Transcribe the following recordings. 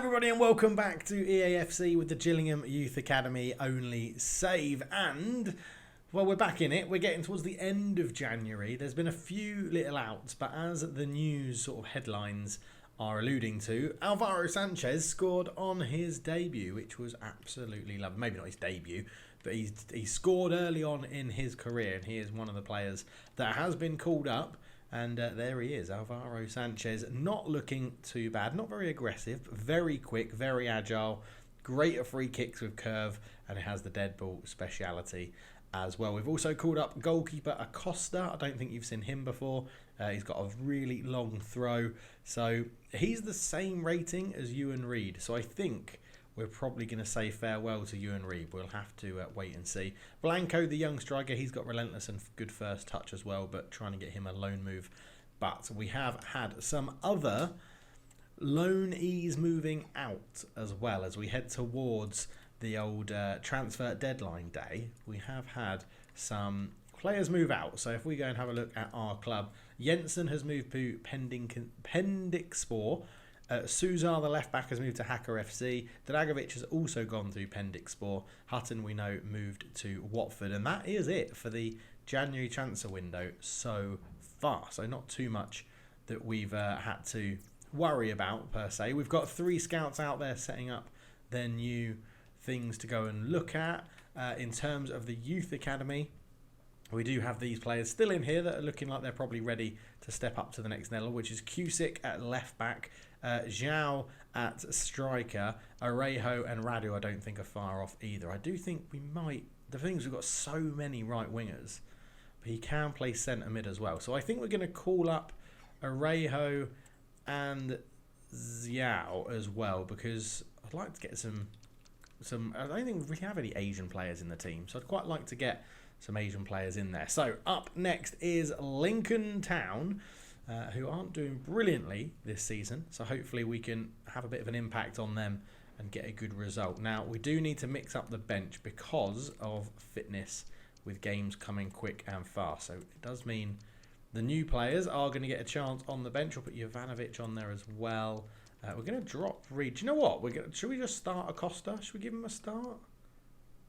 Everybody and welcome back to EAFC with the Gillingham Youth Academy only save. And, well, we're back in it. We're getting towards the end of January. There's been a few little outs, but as the news sort of headlines are alluding to, Alvaro Sanchez scored on his debut, which was absolutely lovely. Maybe not his debut, but he scored early on in his career, and he is one of the players that has been called up. And there he is, Alvaro Sanchez, not looking too bad, not very aggressive, but very quick, very agile, great at free kicks with curve, and it has the dead ball speciality as well. We've also called up goalkeeper Acosta. I don't think you've seen him before. He's got a really long throw, so he's the same rating as Ewan Reid. So I think we're probably going to say farewell to Ewan Reid. We'll have to wait and see. Blanco, the young striker, he's got relentless and good first touch as well, but trying to get him a loan move. But we have had some other loanees moving out as well as we head towards the old transfer deadline day. We have had some players move out. So if we go and have a look at our club, Jensen has moved to Pendikspor. Suzar, the left-back, has moved to Hacker FC. Dragovic has also gone to Pendikspor. Hutton, we know, moved to Watford. And that is it for the January transfer window so far. So not too much that we've had to worry about, per se. We've got 3 scouts out there setting up their new things to go and look at. In terms of the Youth Academy, we do have these players still in here that are looking like they're probably ready to step up to the next level, which is Cusick at left-back, Zhao at striker, Arejo and Radu I don't think are far off either. I do think we might... The thing is, we've got so many right wingers, but he can play centre mid as well. So I think we're going to call up Arejo and Zhao as well, because I'd like to get some... I don't think we really have any Asian players in the team, so I'd quite like to get some Asian players in there. So up next is Lincoln Town, who aren't doing brilliantly this season. So hopefully we can have a bit of an impact on them and get a good result. Now, we do need to mix up the bench because of fitness with games coming quick and fast. So it does mean the new players are going to get a chance on the bench. We'll put Jovanovic on there as well. We're going to drop Reed. Do you know what? Should we just start Acosta? Should we give him a start?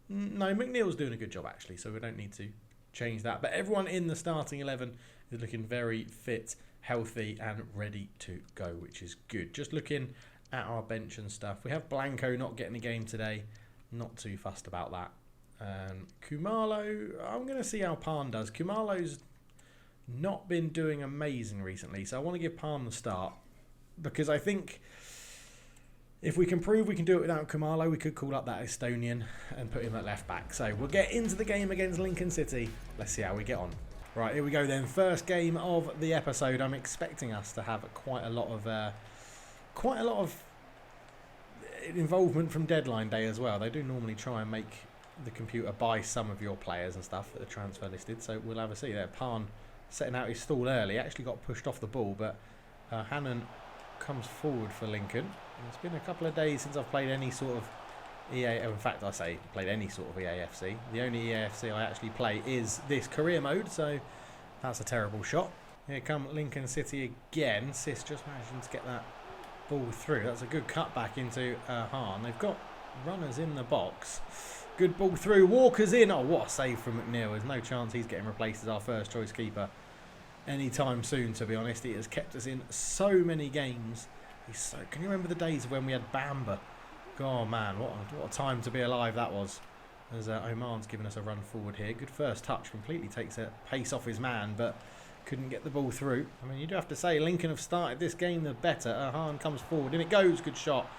No, McNeil's doing a good job, actually, so we don't need to change that. But everyone in the starting 11 is looking very fit, healthy, and ready to go, which is good. Just looking at our bench and stuff. We have Blanco not getting a game today. Not too fussed about that. Kumalo, I'm going to see how Pan does. Kumalo's not been doing amazing recently, so I want to give Pan the start. Because I think if we can prove we can do it without Kumalo, we could call up that Estonian and put him at left back. So we'll get into the game against Lincoln City. Let's see how we get on. Right, here we go then. First game of the episode. I'm expecting us to have quite a lot of involvement from deadline day as well. They do normally try and make the computer buy some of your players and stuff that are transfer listed. So we'll have a see there. Pan setting out his stall early. Actually got pushed off the ball, but Hannon comes forward for Lincoln. It's been a couple of days since I've played any sort of in fact I say played any sort of EAFC. The only EAFC I actually play is this career mode, so that's a terrible shot. Here come Lincoln City again. Sis just managing to get that ball through. That's a good cut back into Hahn. They've got runners in the box. Good ball through. Walker's in. Oh, what a save from McNeil. There's no chance he's getting replaced as our first choice keeper anytime soon, to be honest. He has kept us in so many games. Can you remember the days when we had Bamba? Oh man, what a time to be alive that was. As Oman's given us a run forward here. Good first touch, completely takes a pace off his man, but couldn't get the ball through. I mean, you do have to say Lincoln have started this game the better. Hahn comes forward, and it goes. Good shot.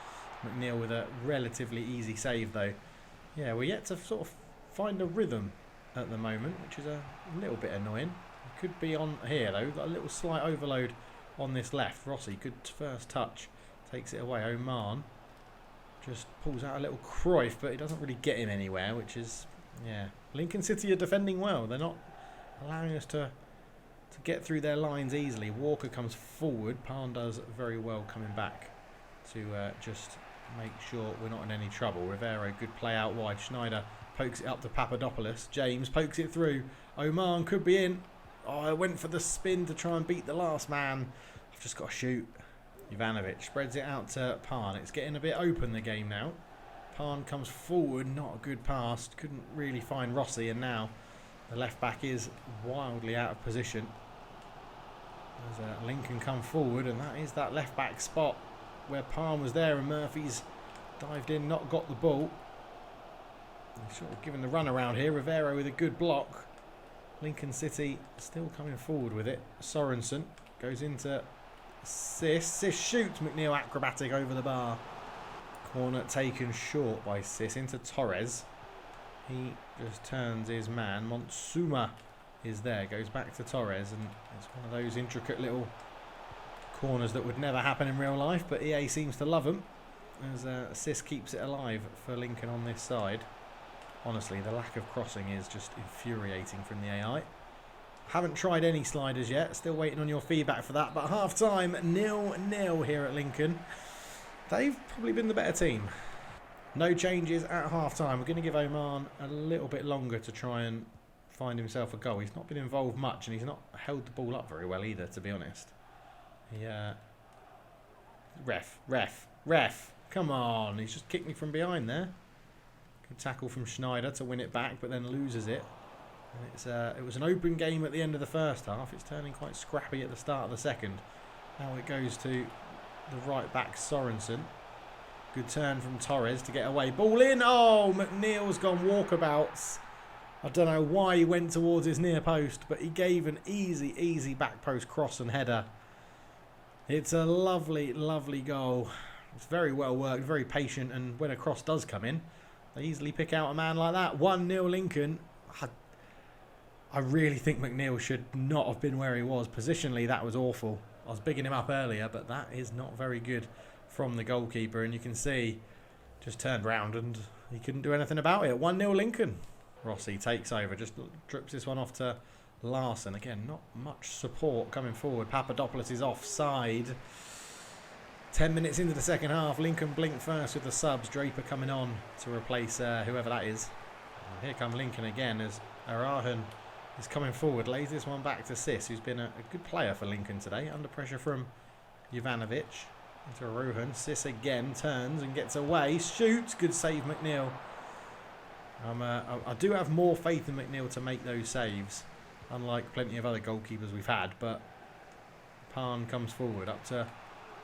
McNeil with a relatively easy save though. Yeah, we're yet to sort of find a rhythm at the moment, which is a little bit annoying. Could be on here though. Got a little slight overload on this left. Rossi, good first touch, takes it away. Oman just pulls out a little Cruyff, but it doesn't really get him anywhere, which is, yeah. Lincoln City are defending well. They're not allowing us to get through their lines easily. Walker comes forward. Pan does very well coming back to just make sure we're not in any trouble. Rivero, good play out wide. Schneider pokes it up to Papadopoulos. James pokes it through. Oman could be in. Oh, I went for the spin to try and beat the last man. I've just got to shoot. Ivanovic spreads it out to Pan. It's getting a bit open, the game now. Pan comes forward, not a good pass. Couldn't really find Rossi, and now the left back is wildly out of position. As Lincoln come forward, and that is that left back spot where Pan was there, and Murphy's dived in, not got the ball. He's sort of given the run around here. Rivero with a good block. Lincoln City still coming forward with it. Sorensen goes into Sis. Sis shoots. McNeil acrobatic over the bar. Corner taken short by Sis into Torres. He just turns his man. Montsuma is there. Goes back to Torres, and it's one of those intricate little corners that would never happen in real life, but EA seems to love them, as Sis keeps it alive for Lincoln on this side. Honestly, the lack of crossing is just infuriating from the AI. Haven't tried any sliders yet. Still waiting on your feedback for that. But half time, 0-0 here at Lincoln. They've probably been the better team. No changes at half time. We're going to give Oman a little bit longer to try and find himself a goal. He's not been involved much, and he's not held the ball up very well either, to be honest. Ref. Come on. He's just kicked me from behind there. Good tackle from Schneider to win it back, but then loses it. And it was an open game at the end of the first half. It's turning quite scrappy at the start of the second. Now it goes to the right back, Sorensen. Good turn from Torres to get away. Ball in. Oh, McNeil's gone walkabouts. I don't know why he went towards his near post, but he gave an easy back post cross and header. It's a lovely, lovely goal. It's very well worked, very patient, and when a cross does come in, they easily pick out a man like that. 1-0 Lincoln. I really think McNeil should not have been where he was. Positionally, that was awful. I was bigging him up earlier, but that is not very good from the goalkeeper. And you can see, just turned round and he couldn't do anything about it. 1-0 Lincoln. Rossi takes over, just drips this one off to Larson. Again, not much support coming forward. Papadopoulos is offside. 10 minutes into the second half, Lincoln blink first with the subs. Draper coming on to replace whoever that is. And here come Lincoln again as Arahan is coming forward. Lays this one back to Sis, who's been a good player for Lincoln today. Under pressure from Jovanovic. Into Arahan. Sis again turns and gets away. Shoots. Good save, McNeil. I do have more faith in McNeil to make those saves, unlike plenty of other goalkeepers we've had. But Pan comes forward up to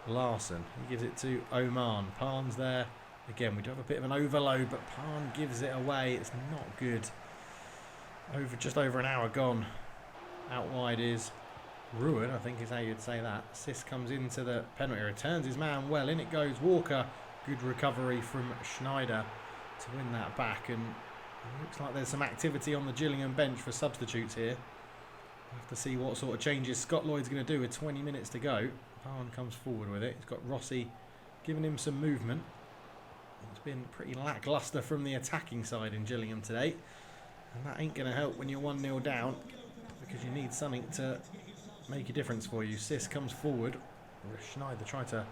Larson. He gives it to Oman. Pan's there. Again, we do have a bit of an overload, but Pan gives it away. It's not good. Just over an hour gone. Out wide is Ruin, I think is how you'd say that. Sis comes into the penalty. Returns his man well. In it goes Walker. Good recovery from Schneider to win that back. And it looks like there's some activity on the Gillingham bench for substitutes here. We'll have to see what sort of changes Scott Lloyd's going to do with 20 minutes to go. Pan comes forward with it. He's got Rossi giving him some movement. It's been pretty lacklustre from the attacking side in Gillingham today. And that ain't going to help when you're 1-0 down, because you need something to make a difference for you. Sis comes forward. Schneider tried to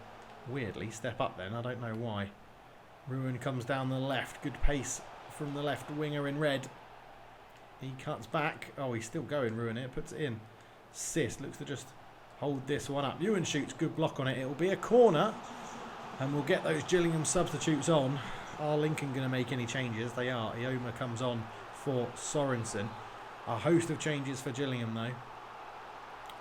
weirdly step up then. I don't know why. Ruin comes down the left. Good pace from the left winger in red. He cuts back. Oh, he's still going, Ruin here. Puts it in. Sis looks to just hold this one up. Ewan shoots. Good block on it. It'll be a corner. And we'll get those Gillingham substitutes on. Are Lincoln going to make any changes? They are. Ioma comes on for Sorensen. A host of changes for Gillingham though.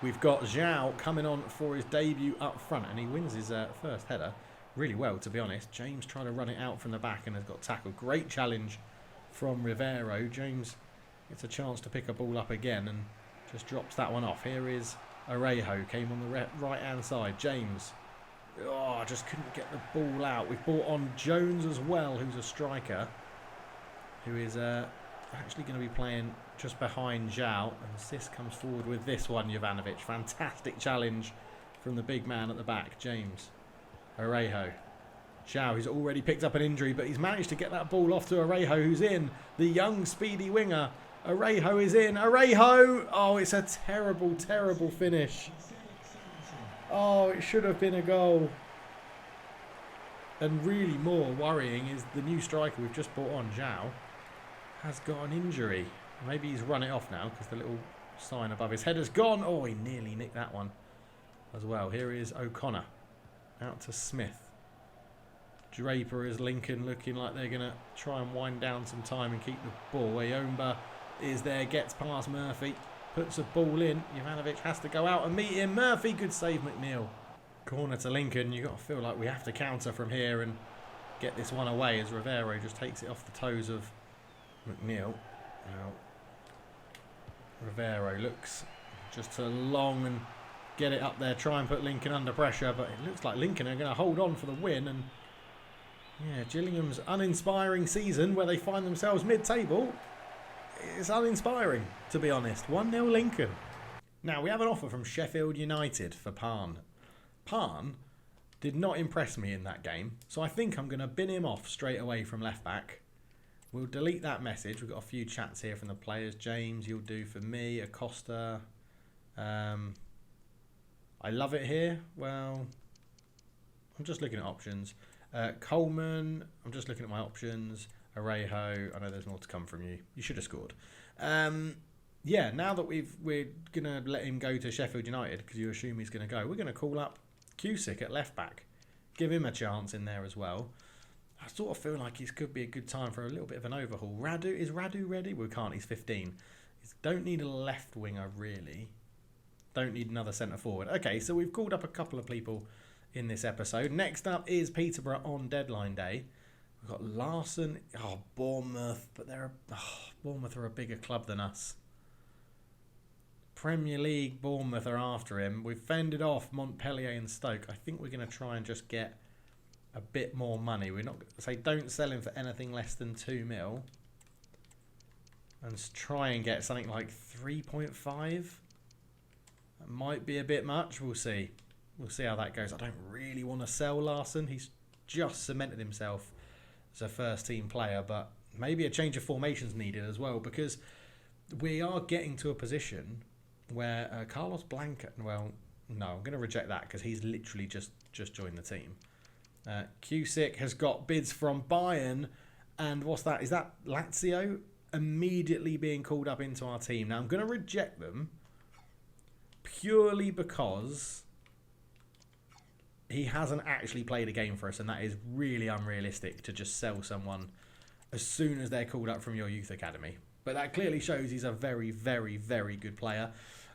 We've got Zhao coming on for his debut up front, and he wins his first header really well, to be honest. James trying to run it out from the back and has got tackled. Great challenge from Rivero. James gets a chance to pick a ball up again and just drops that one off. Here is Arejo, came on the right hand side. James, oh, just couldn't get the ball out. We've brought on Jones as well, who's a striker, who is actually going to be playing just behind Zhao. And Sis comes forward with this one, Jovanovic. Fantastic challenge from the big man at the back, James. Arejo. Zhao, who's already picked up an injury, but he's managed to get that ball off to Arejo, who's in. The young, speedy winger. Arejo is in. Arejo! Oh, it's a terrible, terrible finish. Oh, it should have been a goal. And really more worrying is the new striker we've just brought on, Zhao, has got an injury. Maybe he's run it off now because the little sign above his head has gone. Oh, he nearly nicked that one as well. Here is O'Connor. Out to Smith. Draper is Lincoln looking like they're going to try and wind down some time and keep the ball. Ayomba is there, gets past Murphy, puts a ball in. Jovanovic has to go out and meet him. Murphy, good save, McNeil. Corner to Lincoln. You've got to feel like we have to counter from here and get this one away as Rivero just takes it off the toes of McNeil. Now, Rivero looks just to long and get it up there, try and put Lincoln under pressure, but it looks like Lincoln are going to hold on for the win. And yeah, Gillingham's uninspiring season where they find themselves mid-table is uninspiring, to be honest. 1-0 Lincoln. Now, we have an offer from Sheffield United for Parn. Parn did not impress me in that game, so I think I'm going to bin him off straight away from left-back. We'll delete that message. We've got a few chats here from the players. James, you'll do for me. Acosta. I love it here. Well, I'm just looking at options. Coleman, I'm just looking at my options. Arejo, I know there's more to come from you. You should have scored. Yeah, now that we're going to let him go to Sheffield United, because you assume he's going to go, we're going to call up Cusick at left back. Give him a chance in there as well. I sort of feel like this could be a good time for a little bit of an overhaul. Is Radu ready? We can't, he's 15. Don't need a left winger, really. Don't need another centre forward. Okay, so we've called up a couple of people in this episode. Next up is Peterborough on deadline day. We've got Larson. Oh, Bournemouth. But Bournemouth are a bigger club than us. Premier League, Bournemouth are after him. We've fended off Montpellier and Stoke. I think we're going to try and just get a bit more money. We're not say don't sell him for anything less than 2 mil. And try and get something like 3.5. That might be a bit much. We'll see. We'll see how that goes. I don't really want to sell Larson. He's just cemented himself as a first team player, but maybe a change of formations needed as well, because we are getting to a position where Carlos Blanca, well, no, I'm going to reject that because he's literally just joined the team. Cusick has got bids from Bayern, and what's that? Is that Lazio immediately being called up into our team? Now, I'm going to reject them purely because he hasn't actually played a game for us, and that is really unrealistic to just sell someone as soon as they're called up from your youth academy. But that clearly shows he's a very, very, very good player.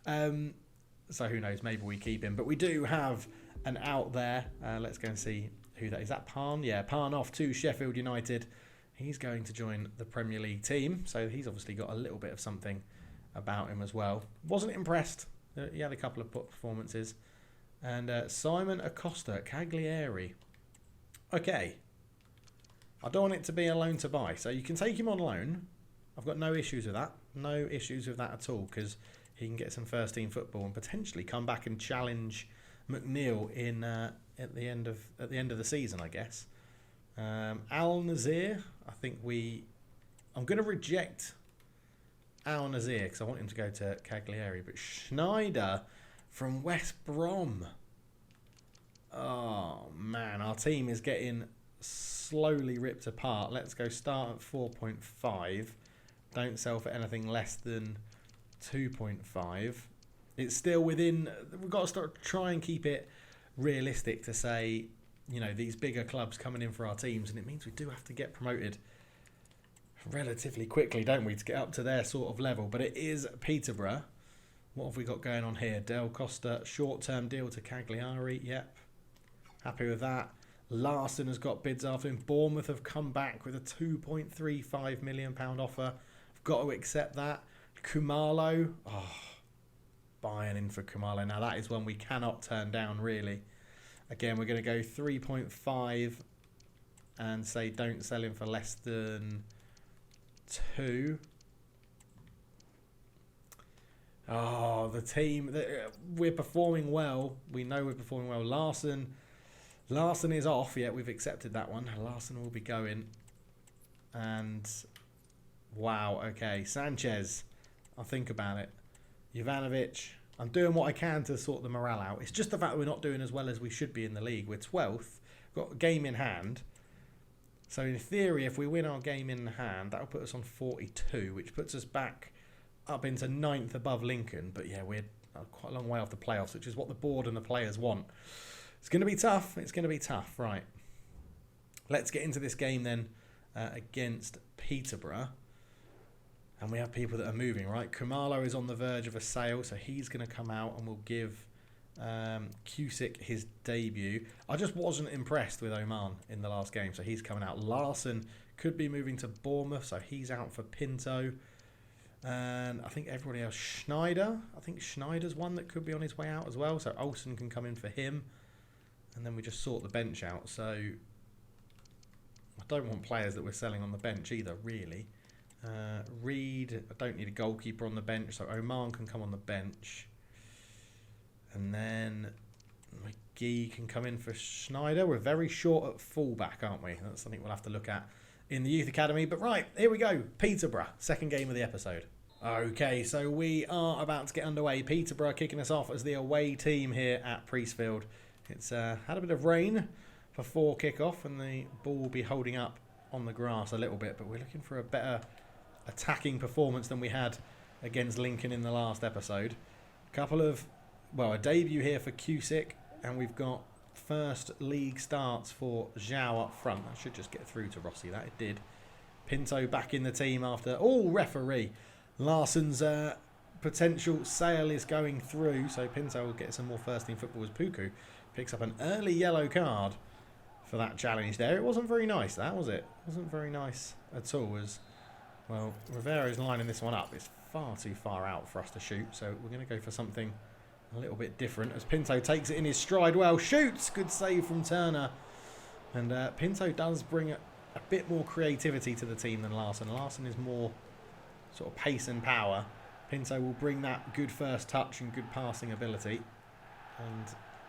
So who knows, maybe we keep him. But we do have an out there. Let's go and see who that is. Is that Parn? Yeah, Parn off to Sheffield United. He's going to join the Premier League team. So he's obviously got a little bit of something about him as well. Wasn't impressed. He had a couple of performances. And Simon Acosta at Cagliari. Okay. I don't want it to be a loan to buy. So you can take him on loan. I've got no issues with that. No issues with that at all, because he can get some first team football and potentially come back and challenge McNeil in at the end of the season, I guess. Al Nazir, I'm going to reject Al Nazir because I want him to go to Cagliari, but Schneider from West Brom. Oh man, our team is getting slowly ripped apart. Let's go start at 4.5. Don't sell for anything less than 2.5. It's still within. We've got to start try and keep it realistic to say, you know, these bigger clubs coming in for our teams, and it means we do have to get promoted relatively quickly, don't we, to get up to their sort of level. But it is Peterborough. What have we got going on here? Del Costa, short-term deal to Cagliari. Yep. Happy with that. Larson has got bids after him. Bournemouth have come back with a £2.35 million offer. I've got to accept that. Kumalo. Oh, buying in for Kumalo. Now, that is one we cannot turn down, really. Again, we're going to go 3.5 and say don't sell him for less than 2. Oh, the team. We're performing well. We know we're performing well. Larson is off. Yeah, we've accepted that one. Larson will be going. And wow, okay. Sanchez, I'll think about it. Jovanovic, I'm doing what I can to sort the morale out. It's just the fact that we're not doing as well as we should be in the league. We're 12th, got a game in hand. So in theory, if we win our game in hand, that'll put us on 42, which puts us back up into 9th above Lincoln. But yeah, we're quite a long way off the playoffs, which is what the board and the players want. It's going to be tough. It's going to be tough. Right. Let's get into this game then against Peterborough. And we have people that are moving, right? Kumalo is on the verge of a sale, so he's going to come out and we'll give Cusick his debut. I just wasn't impressed with Oman in the last game, so he's coming out. Larson could be moving to Bournemouth, so he's out for Pinto. And I think everybody else, Schneider. I think Schneider's one that could be on his way out as well, so Olsen can come in for him. And then we just sort the bench out, so I don't want players that we're selling on the bench either, really. Reed, I don't need a goalkeeper on the bench, so Oman can come on the bench. And then McGee can come in for Schneider. We're very short at fullback, aren't we? That's something we'll have to look at in the Youth Academy. But right, here we go. Peterborough, second game of the episode. Okay, so we are about to get underway. Peterborough kicking us off as the away team here at Priestfield. It's had a bit of rain before kick-off, and the ball will be holding up on the grass a little bit, but we're looking for a better attacking performance than we had against Lincoln in the last episode. A debut here for Cusick, and we've got first league starts for Zhao up front. I should just get through to Rossi, that it did. Pinto back in the team after... Oh, referee! Larson's potential sale is going through, so Pinto will get some more first team football as Puku picks up an early yellow card for that challenge there. It wasn't very nice, that, was it? It wasn't very nice at all. Well, Rivero's lining this one up. It's far too far out for us to shoot, so we're going to go for something a little bit different as Pinto takes it in his stride. Well, shoots! Good save from Turner. And Pinto does bring a bit more creativity to the team than Larson. Larson is more sort of pace and power. Pinto will bring that good first touch and good passing ability. And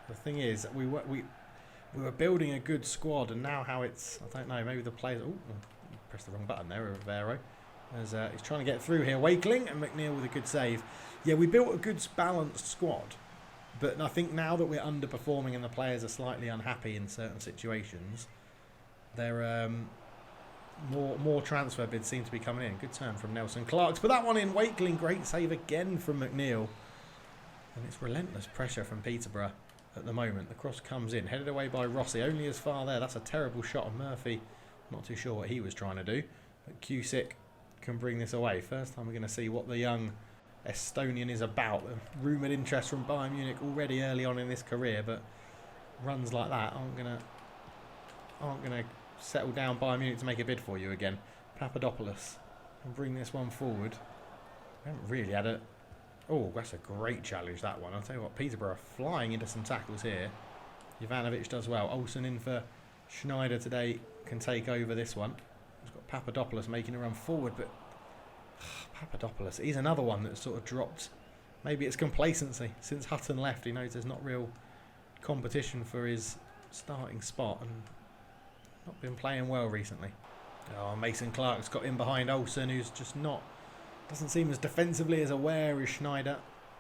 the thing is, we were building a good squad, and now how it's, I don't know, maybe the players... Oh, pressed the wrong button there, Rivero. As he's trying to get through here. Wakeling and McNeil with a good save. Yeah, we built a good balanced squad, but I think now that we're underperforming and the players are slightly unhappy in certain situations, there more transfer bids seem to be coming in. Good turn from Nelson Clarks. But that one in, Wakeling, great save again from McNeil. And it's relentless pressure from Peterborough at the moment. The cross comes in, headed away by Rossi, only as far there. That's a terrible shot of Murphy. Not too sure what he was trying to do, but Cusick can bring this away. First time we're going to see what the young Estonian is about. The rumoured interest from Bayern Munich already early on in this career, but runs like that aren't gonna settle down Bayern Munich to make a bid for you again. Papadopoulos can bring this one forward. We haven't really had a... Oh, that's a great challenge, that one. I'll tell you what, Peterborough flying into some tackles here. Ivanovic does well. Olsen in for Schneider today, can take over this one. He's got Papadopoulos making a run forward, but Papadopoulos, he's another one that's sort of dropped. Maybe it's complacency. Since Hutton left, he knows there's not real competition for his starting spot and not been playing well recently. Oh, Mason Clark's got in behind Olsen, who's just not... Doesn't seem as defensively as aware as Schneider.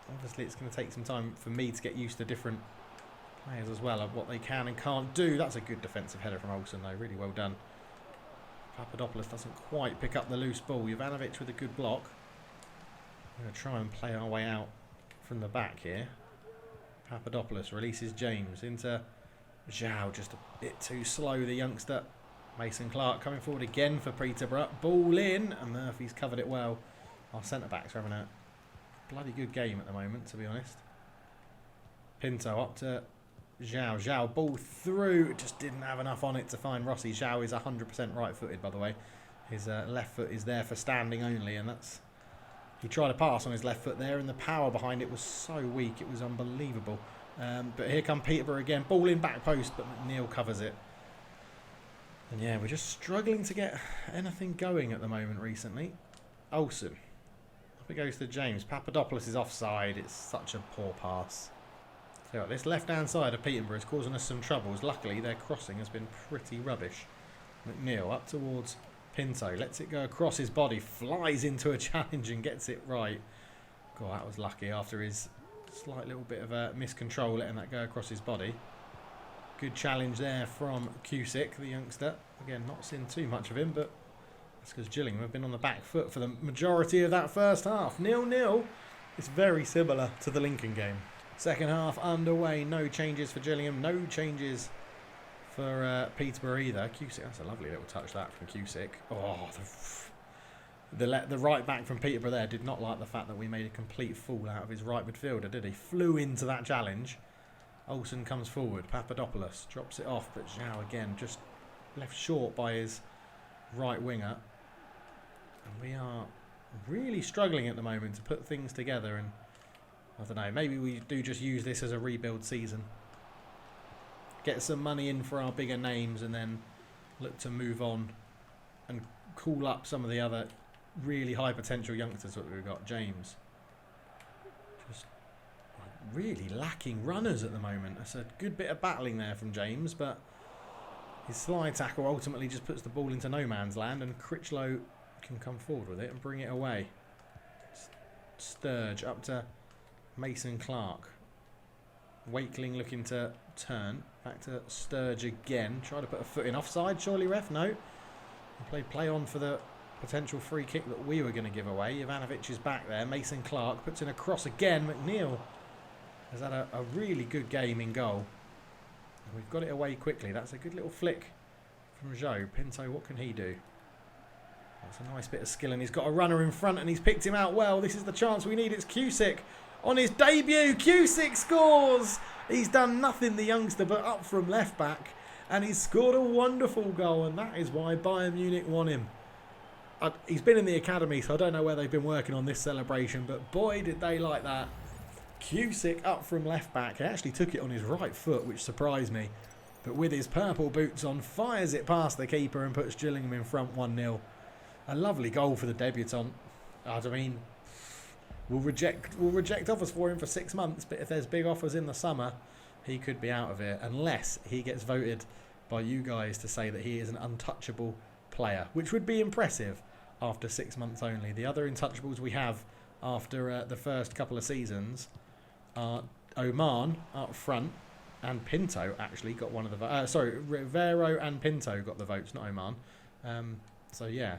Obviously, it's going to take some time for me to get used to different players as well, of what they can and can't do. That's a good defensive header from Olsen, though. Really well done. Papadopoulos doesn't quite pick up the loose ball. Ivanovic with a good block. We're going to try and play our way out from the back here. Papadopoulos releases James into Zhao. Just a bit too slow, the youngster. Mason Clark coming forward again for Peterborough. Ball in, and Murphy's covered it well. Our centre-backs are having a bloody good game at the moment, to be honest. Pinto up to Zhao. Zhao ball through. Just didn't have enough on it to find Rossi. Zhao is 100% right-footed, by the way. His left foot is there for standing only, and that's... He tried to pass on his left foot there, and the power behind it was so weak. It was unbelievable. But here come Peterborough again. Ball in back post, but McNeil covers it. And yeah, we're just struggling to get anything going at the moment recently. Olsen. Up it goes to James. Papadopoulos is offside. It's such a poor pass. So this left-hand side of Peterborough is causing us some troubles. Luckily, their crossing has been pretty rubbish. McNeil up towards Pinto. Lets it go across his body. Flies into a challenge and gets it right. God, that was lucky after his slight little bit of a miscontrol, letting that go across his body. Good challenge there from Cusick, the youngster. Again, not seen too much of him, but that's because Gillingham have been on the back foot for the majority of that first half. 0-0. It's very similar to the Lincoln game. Second half underway. No changes for Gillingham. No changes for Peterborough either. Cusick, that's a lovely little touch that from Cusick. Oh, the right back from Peterborough there did not like the fact that we made a complete fool out of his right midfielder, did he? Flew into that challenge. Olsen comes forward. Papadopoulos drops it off, but Zhao again just left short by his right winger. And we are really struggling at the moment to put things together, and I don't know, maybe we do just use this as a rebuild season. Get some money in for our bigger names and then look to move on and call up some of the other really high potential youngsters that we've got. James. Just really lacking runners at the moment. That's a good bit of battling there from James, but his slide tackle ultimately just puts the ball into no man's land, and Critchlow can come forward with it and bring it away. Sturge up to Mason Clark. Wakeling looking to turn. Back to Sturge again. Try to put a foot in offside. Surely, ref? No. He played play on for the potential free kick that we were going to give away. Ivanovic is back there. Mason Clark puts in a cross again. McNeil has had a really good game in goal. And we've got it away quickly. That's a good little flick from Joe. Pinto, what can he do? That's a nice bit of skill, and he's got a runner in front and he's picked him out well. This is the chance we need. It's Cusick on his debut. Cusick scores! He's done nothing, the youngster, but up from left back, and he's scored a wonderful goal, and that is why Bayern Munich won him. He's been in the academy, so I don't know where they've been working on this celebration, but boy did they like that. Cusick up from left back. He actually took it on his right foot, which surprised me, but with his purple boots on, fires it past the keeper and puts Gillingham in front 1-0. A lovely goal for the debutant. I mean, we'll reject offers for him for 6 months, but if there's big offers in the summer, he could be out of it, unless he gets voted by you guys to say that he is an untouchable player, which would be impressive after 6 months only. The other untouchables we have after the first couple of seasons are Oman up front, and Pinto actually got one of the votes. Sorry, Rivero and Pinto got the votes, not Oman. So yeah,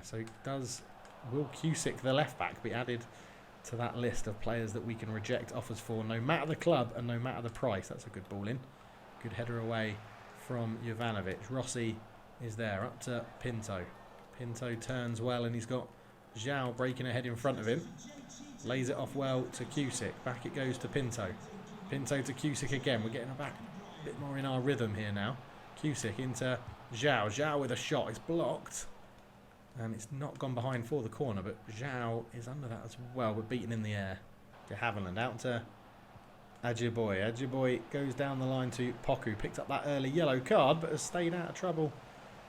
will Cusick, the left back, be added to that list of players that we can reject offers for, no matter the club and no matter the price? That's a good ball in. Good header away from Jovanovic. Rossi is there, up to Pinto. Pinto turns well, and he's got Zhao breaking ahead in front of him. Lays it off well to Cusick. Back it goes to Pinto. Pinto to Cusick again. We're getting back a bit more in our rhythm here now. Cusick into Zhao. Zhao with a shot. It's blocked. And it's not gone behind for the corner, but Zhao is under that as well. We're beaten in the air. De Havilland out to Ajiboy. Ajiboy goes down the line to Poku. Picked up that early yellow card, but has stayed out of trouble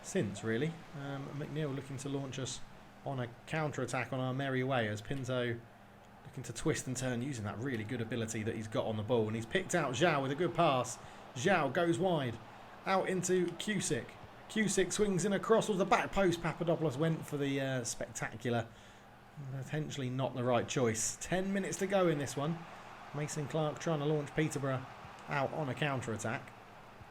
since, really. McNeil looking to launch us on a counter-attack on our merry way, as Pinto looking to twist and turn, using that really good ability that he's got on the ball. And he's picked out Zhao with a good pass. Zhao goes wide. Out into Cusick. Cusick swings in across with the back post. Papadopoulos went for the spectacular. Potentially not the right choice. 10 minutes to go in this one. Mason Clark trying to launch Peterborough out on a counter-attack.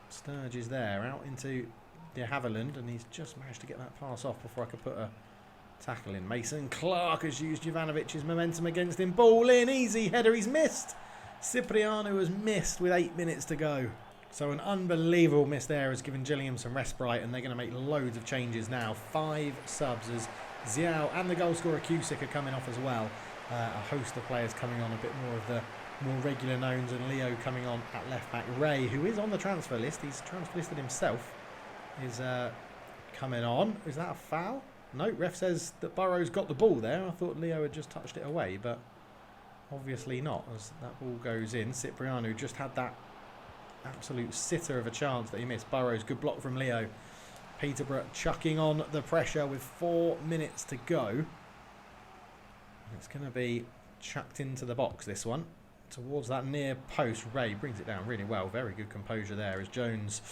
Sturge is there, out into De Havilland, and he's just managed to get that pass off before I could put a tackle in. Mason Clark has used Jovanovic's momentum against him. Ball in, easy header, he's missed. Cipriano has missed with 8 minutes to go. So an unbelievable miss there has given Gillingham some respite, and they're going to make loads of changes now. 5 subs as Xiao and the goalscorer Cusick are coming off as well. A host of players coming on, a bit more of the more regular knowns, and Leo coming on at left back. Ray, who is on the transfer list, he's transfer listed himself, is coming on. Is that a foul? No, ref says that Burrows got the ball there. I thought Leo had just touched it away, but obviously not, as that ball goes in. Cipriano just had that absolute sitter of a chance that he missed. Burrows, good block from Leo. Peterborough chucking on the pressure with 4 minutes to go. It's going to be chucked into the box, this one. Towards that near post. Ray brings it down really well. Very good composure there as Jones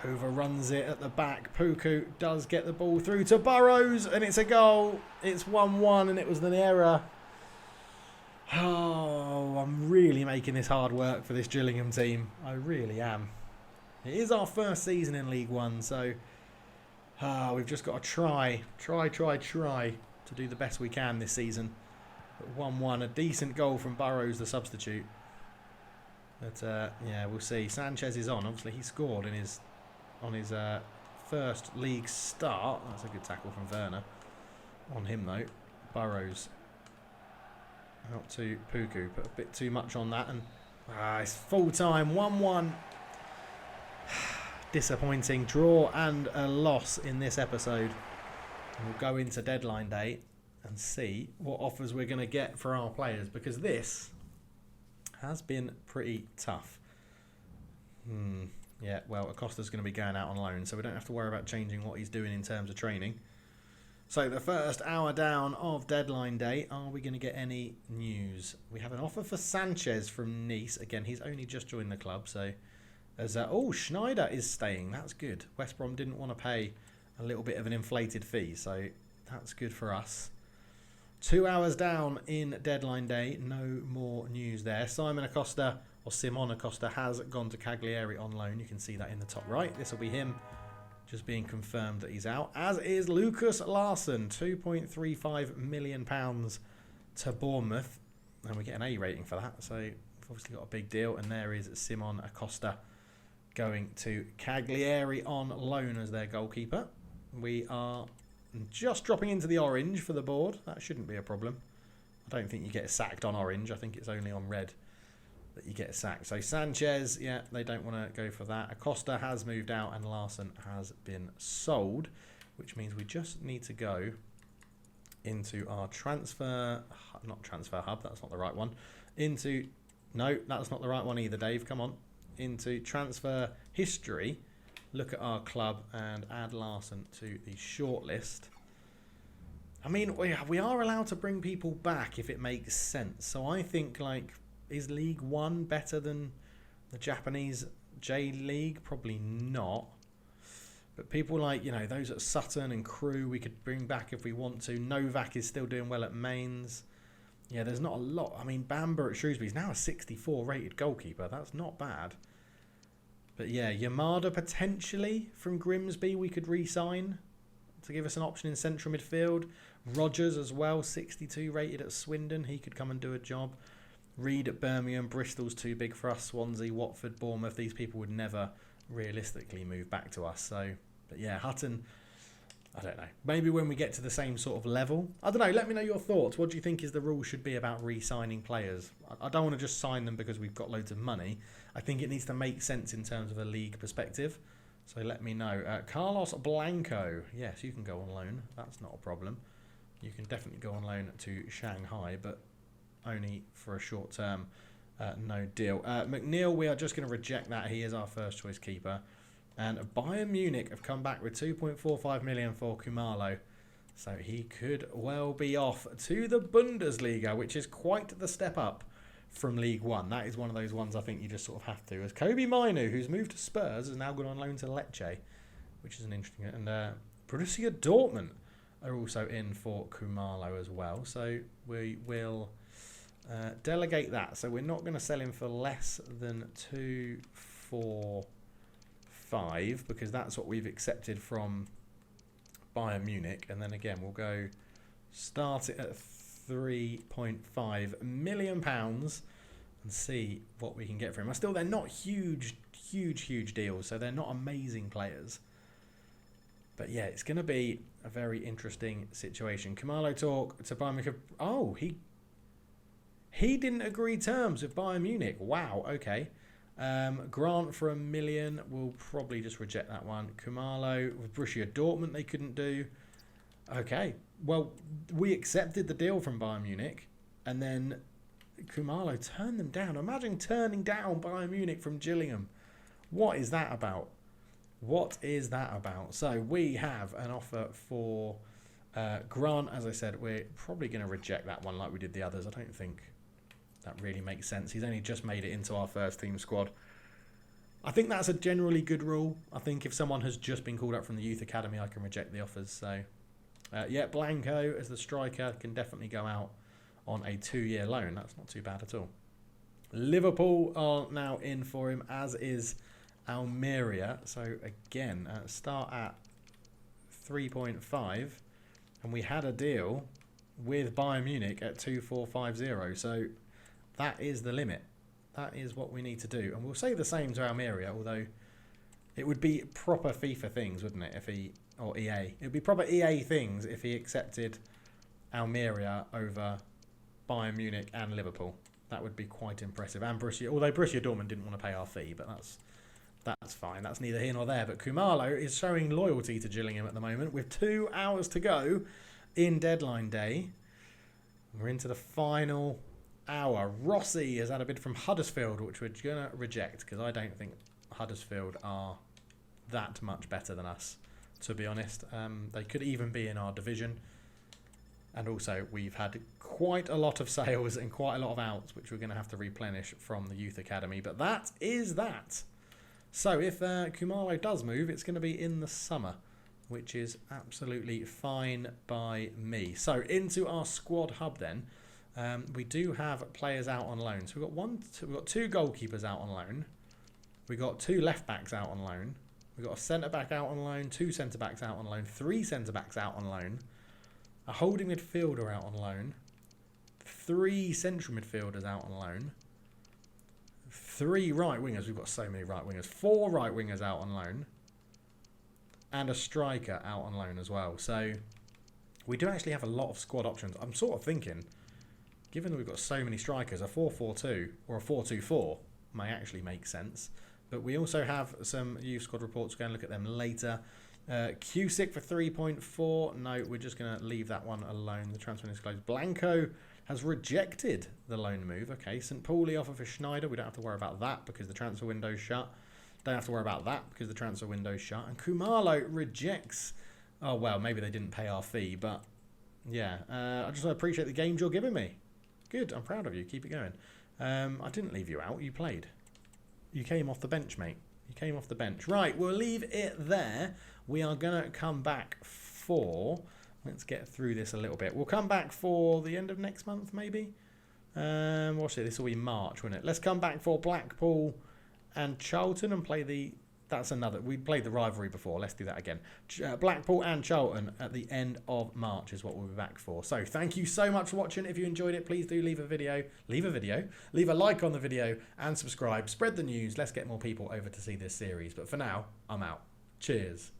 overruns it at the back. Puku does get the ball through to Burrows, and it's a goal. It's 1-1, and it was an error. Oh, I'm really making this hard work for this Gillingham team. I really am. It is our first season in League One, so we've just got to try to do the best we can this season. But 1-1, a decent goal from Burrows, the substitute. But yeah, we'll see. Sanchez is on. Obviously, he scored in his first league start. That's a good tackle from Werner on him though. Burrows out to Puku, put a bit too much on that, and it's full time. 1-1. Disappointing draw and a loss in this episode. And we'll go into deadline day and see what offers we're going to get for our players, because this has been pretty tough. Yeah, well, Acosta's going to be going out on loan, so we don't have to worry about changing what he's doing in terms of training. So the first hour down of deadline day, are we going to get any news? We have an offer for Sanchez from Nice. Again, he's only just joined the club, so there's Schneider is staying. That's good. West Brom didn't want to pay a little bit of an inflated fee, so that's good for us. 2 hours down in deadline day, no more news there. Simon Acosta has gone to Cagliari on loan. You can see that in the top right. This will be him, just being confirmed that he's out. As is Lucas Larsson, £2.35 million to Bournemouth. And we get an A rating for that, so we've obviously got a big deal. And there is Simon Acosta going to Cagliari on loan as their goalkeeper. We are just dropping into the orange for the board. That shouldn't be a problem. I don't think you get sacked on orange. I think it's only on red that you get sacked. So Sanchez, yeah, they don't want to go for that. Acosta has moved out and Larsson has been sold, which means we just need to go into our not transfer hub, that's not the right one. No, that's not the right one either, Dave, come on. Into transfer history. Look at our club and add Larsson to the shortlist. I mean, we are allowed to bring people back if it makes sense. So I think, like, is League One better than the Japanese J League? Probably not. But people like, you know, those at Sutton and Crewe, we could bring back if we want to. Novak is still doing well at Mainz. Yeah, there's not a lot. I mean, Bamba at Shrewsbury is now a 64 rated goalkeeper. That's not bad. But yeah, Yamada potentially from Grimsby we could re-sign to give us an option in central midfield. Rogers as well, 62 rated at Swindon. He could come and do a job. Reed at Birmingham. Bristol's too big for us. Swansea, Watford, Bournemouth. These people would never realistically move back to us. So, but yeah, Hutton, I don't know. Maybe when we get to the same sort of level. I don't know. Let me know your thoughts. What do you think is the rule should be about re-signing players? I don't want to just sign them because we've got loads of money. I think it needs to make sense in terms of a league perspective. So let me know. Carlos Blanco. Yes, you can go on loan. That's not a problem. You can definitely go on loan to Shanghai, but only for a short term. No deal. McNeil, we are just going to reject that. He is our first choice keeper. And Bayern Munich have come back with 2.45 million for Kumalo. So he could well be off to the Bundesliga, which is quite the step up from League One. That is one of those ones I think you just sort of have to. As Kobe Mainu, who's moved to Spurs, has now gone on loan to Lecce, which is an interesting. And Borussia Dortmund are also in for Kumalo as well. So we will delegate that. So we're not going to sell him for less than 245 because that's what we've accepted from Bayern Munich. And then again, we'll go start it at £3.5 million and see what we can get for him. Still, they're not huge deals, so they're not amazing players. But yeah, it's going to be a very interesting situation. Kumalo talk to Bayern Munich. Oh, he didn't agree terms with Bayern Munich. Wow, okay. Grant for $1 million. We'll probably just reject that one. Kumalo with Borussia Dortmund, they couldn't do. Okay. Well, we accepted the deal from Bayern Munich, and then Kumalo turned them down. Imagine turning down Bayern Munich from Gillingham. What is that about? What is that about? So we have an offer for Grant. As I said, we're probably going to reject that one like we did the others. I don't think that really makes sense. He's only just made it into our first team squad. I think that's a generally good rule. I think if someone has just been called up from the youth academy, I can reject the offers. So, yeah, Blanco as the striker can definitely go out on a 2-year loan. That's not too bad at all. Liverpool are now in for him, as is Almeria. So, again, start at 3.5. And we had a deal with Bayern Munich at 2.450. So, that is the limit. That is what we need to do. And we'll say the same to Almeria, although it would be proper FIFA things, wouldn't it, if he... Or EA. It would be proper EA things if he accepted Almeria over Bayern Munich and Liverpool. That would be quite impressive. And Borussia... Although Borussia Dortmund didn't want to pay our fee, but that's fine. That's neither here nor there. But Kumalo is showing loyalty to Gillingham at the moment with 2 hours to go in deadline day. We're into the final hour. Rossi has had a bid from Huddersfield, which we're going to reject because I don't think Huddersfield are that much better than us, to be honest. They could even be in our division. And also, we've had quite a lot of sales and quite a lot of outs, which we're going to have to replenish from the Youth Academy. But that is that. So if Kumalo does move, it's going to be in the summer, which is absolutely fine by me. So into our squad hub then. We do have players out on loan. So we've got 2 goalkeepers out on loan. We've got 2 left backs out on loan. We've got a centre back out on loan, 2 centre backs out on loan, 3 centre backs out on loan, a holding midfielder out on loan, 3 central midfielders out on loan, 3 right wingers. We've got so many right wingers. 4 right wingers out on loan, and a striker out on loan as well. So we do actually have a lot of squad options. I'm sort of thinking, given that we've got so many strikers, a 4-4-2 or a 4-2-4 may actually make sense. But we also have some youth squad reports. We're going to look at them later. Cusick for 3.4. No, we're just going to leave that one alone. The transfer is closed. Blanco has rejected the loan move. Okay, St. Pauli offer for Schneider. We don't have to worry about that because the transfer window's shut. Don't have to worry about that because the transfer window's shut. And Kumalo rejects... Oh, well, maybe they didn't pay our fee. But, yeah, I just appreciate the games you're giving me. Good, I'm proud of you. Keep it going. I didn't leave you out. You played. You came off the bench, mate. You came off the bench. Right, we'll leave it there. We are going to come back for... Let's get through this a little bit. We'll come back for the end of next month, maybe. What's it? This will be March, won't it? Let's come back for Blackpool and Charlton and play the... That's another... We played the rivalry before. Let's do that again. Blackpool and Charlton at the end of March is what we'll be back for. So thank you so much for watching. If you enjoyed it, please do leave a like on the video and subscribe. Spread the news. Let's get more people over to see this series. But for now, I'm out. Cheers.